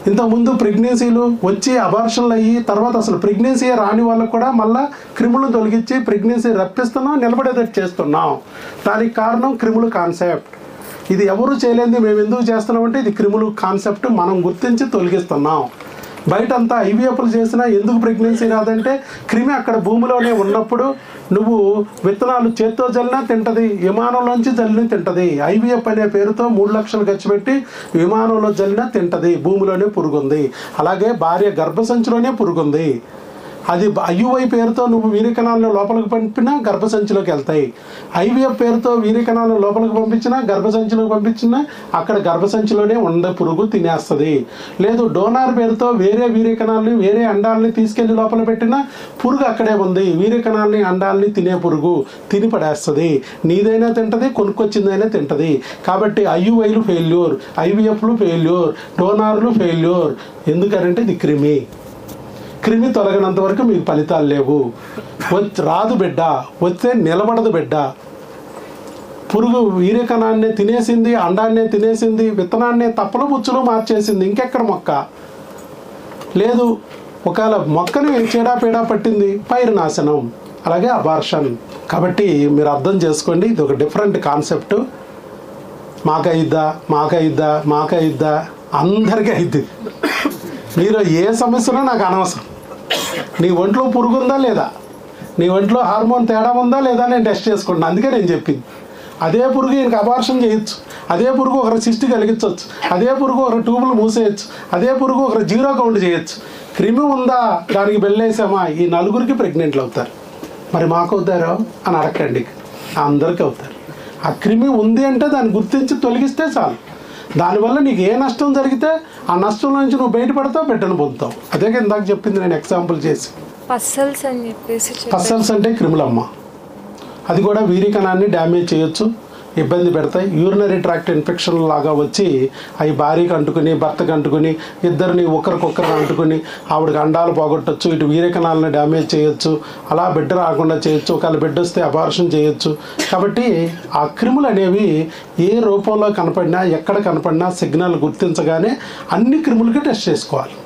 ఇంతకుముందు ప్రెగ్నెన్సీలు వచ్చి అబార్షన్లు అయ్యి తర్వాత అసలు ప్రెగ్నెన్సీ రాని వాళ్ళకు కూడా మళ్ళీ క్రిములను తొలగించి ప్రెగ్నెన్సీ రప్పిస్తున్నాం, నిలబడేటట్టు చేస్తున్నాం. దానికి కారణం క్రిములు కాన్సెప్ట్. ఇది ఎవరు చేయలేంది మేము ఎందుకు చేస్తున్నామంటే ఇది క్రిములు కాన్సెప్ట్ మనం గుర్తించి తొలగిస్తున్నాం. బయటంతా ఐవీఎఫ్లు చేసినా ఎందుకు ప్రెగ్నెన్సీ రాదంటే క్రిమి అక్కడ భూమిలోనే ఉన్నప్పుడు నువ్వు విత్తనాలు చేత్తో జల్లినా తింటది, విమానంలోంచి జల్లిన తింటది. ఐవీఎఫ్ అనే పేరుతో 3 లక్షలు ఖర్చు పెట్టి విమానంలో జల్లినా తింటది, భూమిలోనే పురుగుంది. అలాగే భార్య గర్భసంచిలోనే పురుగుంది. అది ఐయుఐ పేరుతో నువ్వు వీర్యకణాలను లోపలికి పంపినా గర్భసంచిలోకి వెళ్తాయి. ఐవీఎఫ్ పేరుతో వీర్యకణాలను లోపలికి పంపించినా గర్భసంచిలోకి పంపించినా అక్కడ గర్భసంచిలోనే ఉండే పురుగు తినేస్తుంది. లేదు డోనార్ పేరుతో వేరే వీర్యకణాలని వేరే అండాలని తీసుకెళ్లి లోపల పెట్టినా పురుగు అక్కడే ఉంది. వీర్యకణాలని అండాలని తినే పురుగు తిని పడేస్తుంది. నీదైనా తింటది, కొనుక్కొచ్చిందైనా తింటది. కాబట్టి ఐయుఐలు ఫెయిల్యూర్, ఐవీఎఫ్లు ఫెయిల్యూర్, డోనార్లు ఫెయిల్యూర్. ఎందుకంటే ఇది క్రిమి తొలగినంత వరకు మీకు ఫలితాలు లేవు. రాదు బిడ్డ, వస్తే నిలబడదు బిడ్డ. పురుగు వీర్యకణాన్నే తినేసింది, అండాన్నే తినేసింది, విత్తనాన్నే తప్పల పుచ్చులు మార్చేసింది. ఇంకెక్కడ మొక్క లేదు. ఒకవేళ మొక్కని చెడాపేడా పట్టింది, పైరు నాశనం. అలాగే అబార్షన్. కాబట్టి మీరు అర్థం చేసుకోండి, ఇది ఒక డిఫరెంట్ కాన్సెప్ట్. మాకయిద్దా అందరికీ అయింది. మీరు ఏ సమస్యనో నాకు అనవసరం. నీ ఒంట్లో పురుగు ఉందా లేదా, నీ ఒంట్లో హార్మోన్ తేడా ఉందా లేదా నేను టెస్ట్ చేసుకుంటాను. అందుకే నేను చెప్పింది. అదే పురుగు ఈయనకి అబార్షన్ చేయొచ్చు, అదే పురుగు ఒకరు సిస్ట్ కలిగించవచ్చు, అదే పురుగు ఒకరు ట్యూబులు మూసేయచ్చు, అదే పురుగు ఒకరు 0 కౌంట్ చేయొచ్చు. క్రిమి ఉందా, దానికి బెల్లేసామా, ఈ 4గురికి ప్రెగ్నెంట్లు అవుతారు. మరి మాకు అవుతారో అని అడగండి, అందరికీ అవుతారు. ఆ క్రిమి ఉంది అంటే దాన్ని గుర్తించి తొలగిస్తే చాలు. దానివల్ల నీకు ఏ నష్టం జరిగితే ఆ నష్టం నుంచి నువ్వు బయటపడతావు, బిడ్డను పొందుతావు. అదే ఇందాక చెప్పింది నేను ఎగ్జాంపుల్ చేసి. పస్సల్స్ అంటే క్రిములమ్మ. అది కూడా వీర్యకణాన్ని డ్యామేజ్ చేయొచ్చు, ఇబ్బంది పెడతాయి. యూరినరీ ట్రాక్ట్ ఇన్ఫెక్షన్ లాగా వచ్చి అవి భార్యకి అంటుకుని భర్తకు అంటుకుని ఇద్దరిని ఒకరికొకరు అంటుకుని ఆవిడకి అండాలు పోగొట్టచ్చు, ఇటు వీర్యకణాలను డ్యామేజ్ చేయొచ్చు, అలా బిడ్డ రాకుండా చేయొచ్చు. ఒకవేళ బిడ్డ వస్తే అబార్షన్ చేయొచ్చు. కాబట్టి ఆ క్రిములు అనేవి ఏ రూపంలో కనపడినా ఎక్కడ కనపడినా సిగ్నల్ గుర్తించగానే అన్ని క్రిములకి టెస్ట్ చేసుకోవాలి.